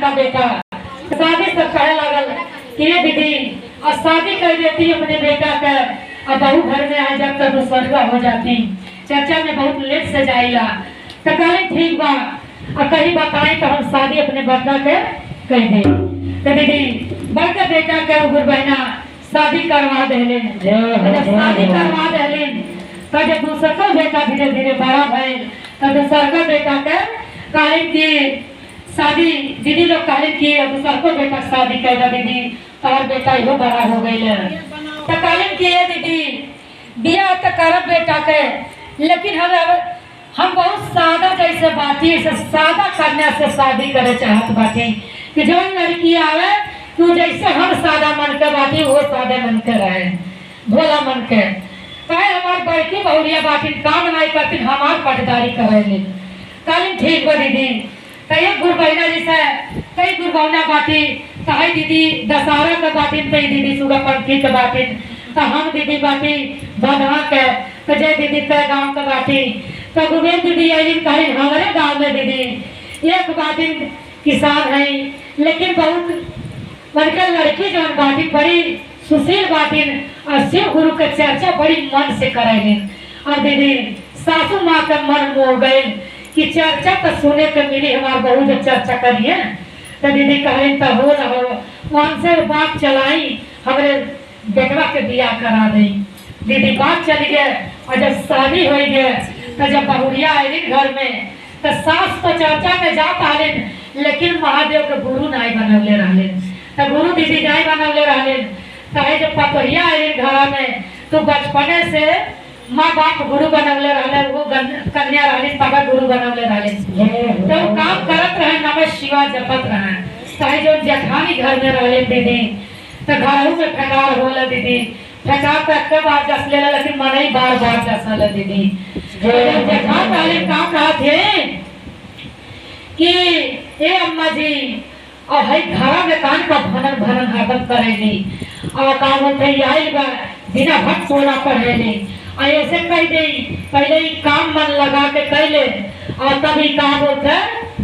का बेटा शादी सब कहे लगल कि ये दीदी और शादी कर देती अपने बेटा का और बहू घर में आ जब तक स्वर्गा हो जाती। चर्चा में बहुत लेट से जाइला तो कहे ठीक बा और कहीं बताए तो हम शादी अपने बेटा के कह दे। तो दीदी बड़का बेटा के उगर बहना शादी करवा देले। शादी करवा देले तो जब दूसरा का बेटा धीरे धीरे बड़ा भइल तो दूसरा का बेटा के कहे कि शादी दीदी लोग कहे कि दूसरा को बेटा शादी कर दीदी तार बेटा यो बड़ा हो गई तो कहे कि दीदी बिया तो करब बेटा के लेकिन हम बहुत सादा जैसे बाटी से सादा करने से शादी करे चाहत बाटी कि जो लड़की आवे तू जैसे हम सादा मन के बाटी वो सादे मन के रहे भोला मन के कहे हमार बड़की बहुरिया बाटी काम नहीं करती हमार पटदारी करे कल ठीक बा दीदी कई गुरबैना जैसे कई गुरबौना बाटी कहे दीदी दशहरा के बाटी कई दीदी सुगा पंखी के बाटी तो हम दीदी बाटी बना के तो जय दीदी के गांव के बाटी तो गोविंद दीदी आई कहे हमारे गांव में दीदी एक बाटी किसान है लेकिन बहुत बनकर लड़की जो बाटी बड़ी सुशील बाटी और शिव गुरु के चर्चा बड़ी मन से करेंगे और दीदी सासू माँ का मन मोह गए कि चर्चा तो सुने के मिली हमारे बहू जो चर्चा करिए तो दीदी कहे तो हो न हो वहां से बात चलाई हमारे बेटवा के बियाह करा दी। दीदी बात चली गए और जब शादी हो गए तो जब बहुरिया आई घर में तो सास तो चर्चा में जात आले लेकिन महादेव के गुरु नहीं बनवले रहे तो गुरु दीदी नहीं बनवले रहे कहे जब पतोहिया आई घर में तो बचपने से माँ बाप गुरु बनवले रहे वो कन्या रही तब गुरु बनवले रहे तो काम करत रहे नमः शिवाय जपत रहे चाहे जो जेठानी घर में रहे दीदी तो घरों में फेकार होला दीदी फेकार तो एक बार जस ले लेकिन मन ही बार बार जसल दीदी जेठान वाले काम कहा थे कि ए अम्मा जी और हई घरा में कान का भनन भनन हरदम करेली और काम होते आई बा बिना भट सोना पढ़ेली ऐसे कह दे पहले ही काम मन लगा के कैले और तभी काम होते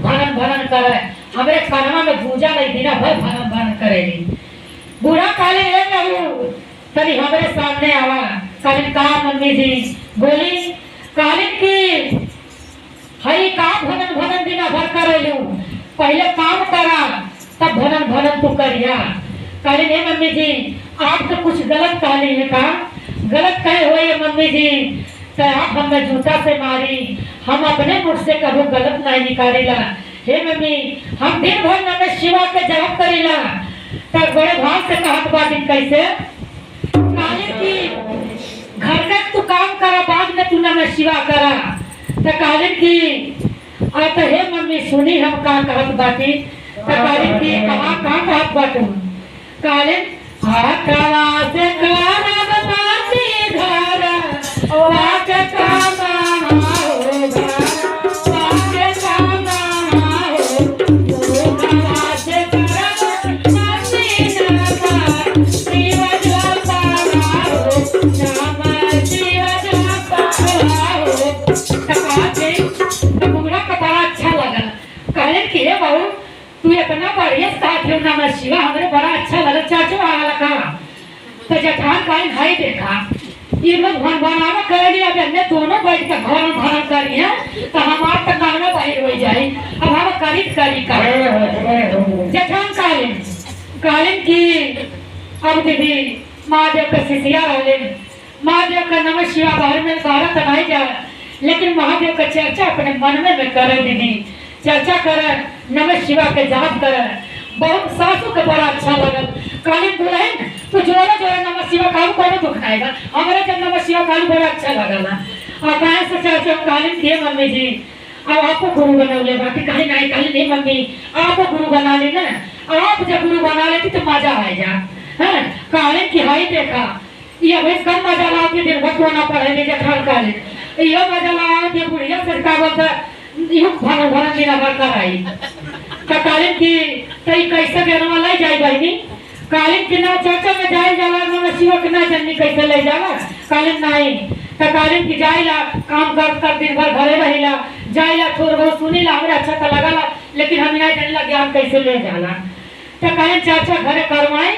भनन भनन करे हमारे खाना में भूजा नहीं बिना भर भनन भनन करेगी। बूढ़ा काले तभी हमारे सामने आवा कालीन कहा मम्मी जी बोली कालीन की हई काम भनन भनन बिना भर करेलू पहले काम करा तब भनन भनन तू करिया। कालीन है मम्मी जी आप तो कुछ गलत कहली है का गलत कहे हुए मम्मी जी तो आप हमें जूता से मारी हम अपने मुख से कभी गलत नहीं निकालेला। हे मम्मी हम दिन भर नमः शिवा के जाप करेला तब बड़े भाव से कहत बात कैसे काले की घर का तू काम करा बाद में तू नमः शिवा करा तो काले की और तो हे मम्मी सुनी हम का कहत बाती तो काले की कहाँ कहाँ कहत बात काले आकावा से करा बताती घर वाक कामा होगा वाक कामा हो आकावा से करा बताती घर शिवजा पारा हो नाम शिवजा पारा हो तकाते तो बुरा का बड़ा अच्छा लगा कहले कि हे बहू तू इतना बढ़िया साथ है नमः शिवा हमें बड़ा अच्छा लगा चाचू आया लगा तो जेठान कालीन भाई देखा ये लोग बनावा कर लिया हमने दोनों बैठ के घर भरा करी है तो हमार तो घर में बाहर हो जाए अब हम करीब करी जेठान कालीन की अब दीदी महादेव का शिष्या रहे महादेव का नमः शिवा बाहर में बाहर तो नहीं जाए लेकिन महादेव का चर्चा अपने मन में करे दीदी चर्चा करे नमः शिवा के जाप करे बहुत सासू के बड़ा अच्छा लगल कालीन दुल्हन तो जोरे जोरे नमः शिवा कालू कोनो दुख आएगा हमारे जब नमः शिवा कालू बड़ा अच्छा लगल और कहे से चर्चा कालीन के मम्मी जी अब आपको गुरु बना ले बाकी कहीं नहीं कहीं नहीं मम्मी आपको गुरु बना ले ना आप जब गुरु बना लेती तो मजा आ जा है कालीन की हाई देखा ये भाई कम मजा लाओ के दिन भर ना पढ़े नहीं जेठान कालीन ये मजा लाओ के बुढ़िया सरकार बोलता यो भर भर बिना भर कर आई कालीन की तई कैसे बेरवा ले जाई बहनी कालीन की ना चर्चा में जाए जाला नमः शिवा के ना जन्नी कैसे ले जाला कालीन नहीं तो कालीन की जाइला काम कर कर दिन भर घरे रहिला जाइला थोड़ बहुत सुनीला हमरा अच्छा तो लगला लेकिन हम यहाँ जाने लगे ज्ञान कैसे ले जाला। तो कहें चाचा घरे करवाए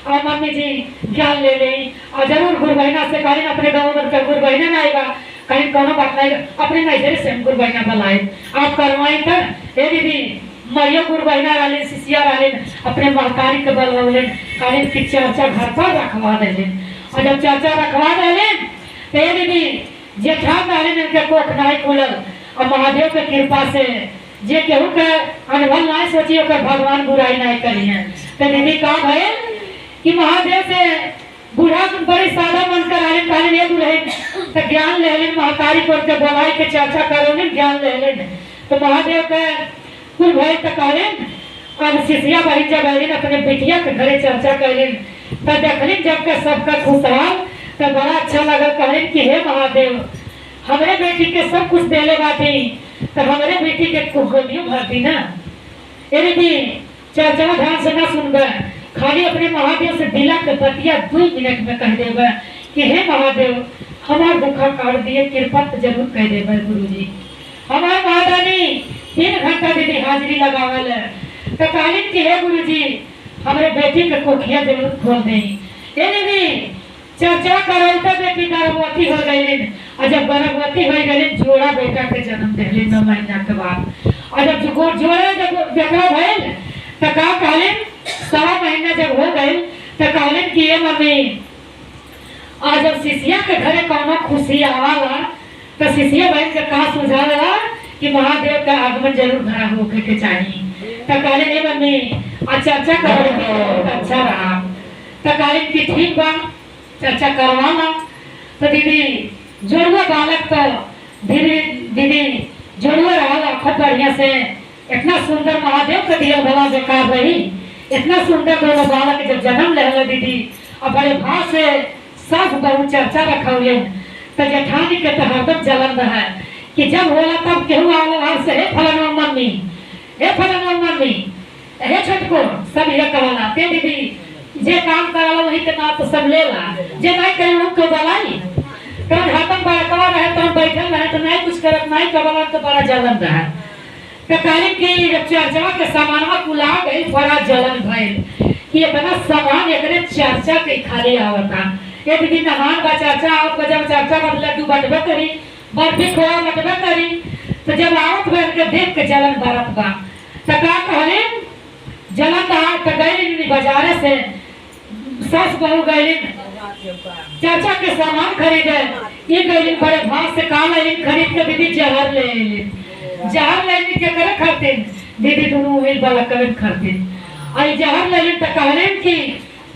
और मम्मी जी ज्ञान ले ले और जरूर गुरु बहना से कहें अपने गाँव में गुरु बहना ना आएगा कहीं कोनो बात नहीं अपने नजर से गुरु बहना बुलाए आप करवाए तो दीदी मैया गुरु बहना वाले शिष्या वाले अपने महतारी के बल वाले कहें कि चाचा घर पर रखवा दे और जब चाचा रखवा दे तो दीदी जेठान वाले ने उनके कोख नहीं खुलल और महादेव के कृपा से जे केहू के अनुभव नहीं सोचिए भगवान बुराई नहीं करी है। तो दीदी का है कि महादेव से बूढ़ा बड़ी सादा बनकर आले कहले ये दुल्हन तो ज्ञान ले लेन महतारी को के बोलाई के चर्चा करोगे ज्ञान ले लेन। तो महादेव के कुल भाई तक कहले अब शिष्या बहन जब आलिन अपने बेटिया के घरे चर्चा कैलिन तो देखलिन जब के सबका खुशहाल तो बड़ा अच्छा लगल। कहलिन कि हे महादेव हमारे बेटी के सब कुछ देले बाटी तो हमारे बेटी के कुगलियों भर दी ना। यदि चर्चा ध्यान से ना सुनबे खाली अपने महादेव से दिला के बतिया 2 मिनट में कह देबे कि हे महादेव हमार दुखा काट दिए कृपा जरूर कह देबे गुरुजी। हमार महारानी 3 घंटा दीदी हाजिरी लगावल तो कहलिन कि हे गुरुजी हमारे बेटी के कोखिया जरूर खोल दे। दीदी चर्चा करौता बेटी गर्भवती हो गई और जब गर्भवती हो गई जोड़ा बेटा के जन्म दिले 9 महीना के बाद और जब जोड़ा जब बेटा भइल तो का कहलिन 1.5 महीना जब हो गई तो कहलिन कि ये मम्मी आज जब शिष्या के घरे कोनो खुशी आवाला तो शिष्या बहन के कहा सुझावला कि महादेव का आगमन जरूर घर होके के चाहिए। तो कहलिन ये मम्मी आज चर्चा करोगे तो अच्छा रहा। तो कहलिन कि ठीक बा चर्चा करवाना। तो दीदी जोड़ुआ बालक तो दीदी जोड़ुआ रहा खूब बढ़िया से इतना सुंदर महादेव का दिया भला बेकार रही इतना सुंदर दोनों बालक जब जन्म ले दीदी और बड़े भाव से सब बहु चर्चा रखा हुए तो जेठानी के तो हरदम जलन रहा कि जब होला तब केहू आला से हे फलाना मम्मी हे छोटको सब ये कहला ते दीदी जे काम करला वही के ना तो सब लेला जे नहीं करे लोग को बलाई तो हाथम बड़कवा रहे तो बैठल रहे तो नहीं कुछ करत नहीं करला तो बड़ा जलन रहा। तो कहली कि चर्चा के सामानवा कुला गई बड़ा जलन भइल कि इतना सामान एकरे चर्चा के खाली आवता। ये दीदी नहान का चर्चा आवत जब चर्चा का लड्डू बटबे करी बर्फी खोआ बटबे करी तो जब आवत बैठ के देख के जलन बरत बा तो का कहले जलन दहा तो गई बाजारे से सस बहु गई चाचा के सामान खरीदे ये गई बड़े भाव से काम खरीद के दीदी जहर ले जहर लेने के करे खरीदे दीदी दोनों वही वाला करे खरीदे और जहर ले तो कहले कि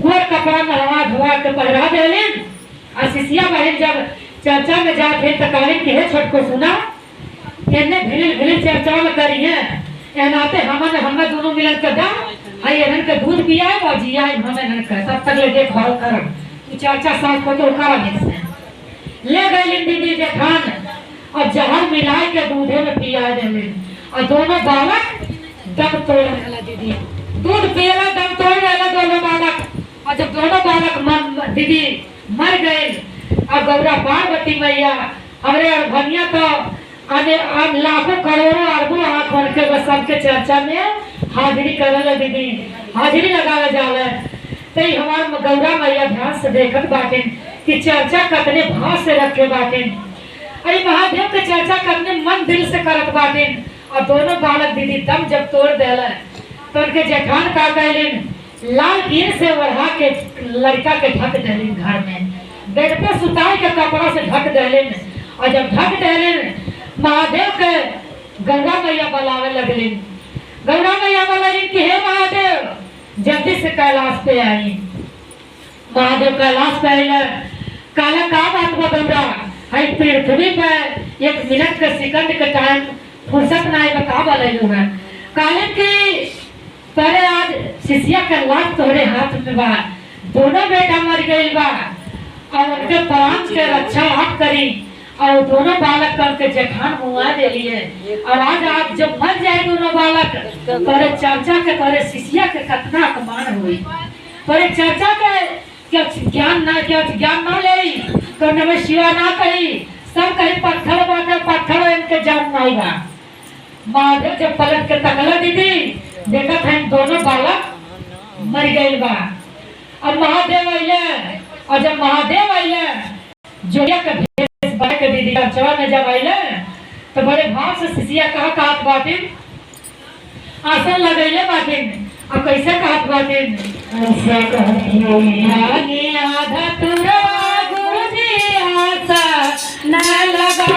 कोर कपड़ा नहवा धोवा के पहरा देले और शिष्या बहन जब चर्चा में जाते तो कहले कि हे छोटको सुना इन्ने भिल चर्चा में करी है एनाते हम दोनों मिलन के दा हाय एनन के दूध पिया है और जिया है हमें नन का तब तक ले देखभाल कर तू चर्चा साथ को तो करा दे ले गई दीदी जेठान और जहर मिलाए के दूधे में पिया देले और दोनों बालक दम तोड़ दीदी दूध पियला दम तोड़ वाला दोनों बालक और जब दोनों बालक दीदी मर गए और गौरा पार्वती मैया हमारे अरभनिया तो आने लाखों करोड़ों अरबों हाथ भर के बस सबके चर्चा में हाजिरी करल दीदी हाजिरी लगावे जाला तो हमार गौरा मैया ध्यान से देखत बाटे कि चर्चा कतने भाव से रखे बाटे अरे महादेव के चर्चा करने मन दिल से करत बाटे और दोनों बालक दीदी दम जब तोड़ देला तो उनके जेठान का कहलिन लाल कीन से ओढ़ा के लड़का के ढक देलिन घर में बेड पे सुताई के कपड़ा से ढक देलिन और जब ढक देलिन महादेव के गंगा मैया बुलावे लगलिन गंगा मैया बोलिन कि हे महादेव जल्दी से कैलाश पे आई। महादेव कैलाश पे आइले काला का बात बता है पृथ्वी पे 1 मिनट के सेकंड के टाइम फुर्सत नहीं बता बोले है काले की तोरे आज शिष्या के लाश तोरे हाथ में बा दोनों बेटा मर गइल बा और उनके प्राण के रक्षा आप करी और दोनों बालक करके जेठान हुआ दे लिए और आज जब मर जाए दोनों बालक तोरे चर्चा के तोरे शिष्या के कितना अपमान हुई तोरे चर्चा के ज्ञान ना ले तो नमः शिवा ना कही सब कहीं पत्थर बाटे पत्थर इनके जान नहीं बा महादेव जब पलट के तकला दीदी देखा था दोनों बालक मर गए बा। अब महादेव आइले और जब महादेव आइले जोया का भेष बना के दीदी चवा में जब आइले तो बड़े भाव से शिष्या कहा कहत बाटिन आसन लगैले बाटिन। अब कैसे कहत बाटिन ऐसे कहत आधा तुरा गुरुजी आसा न लगा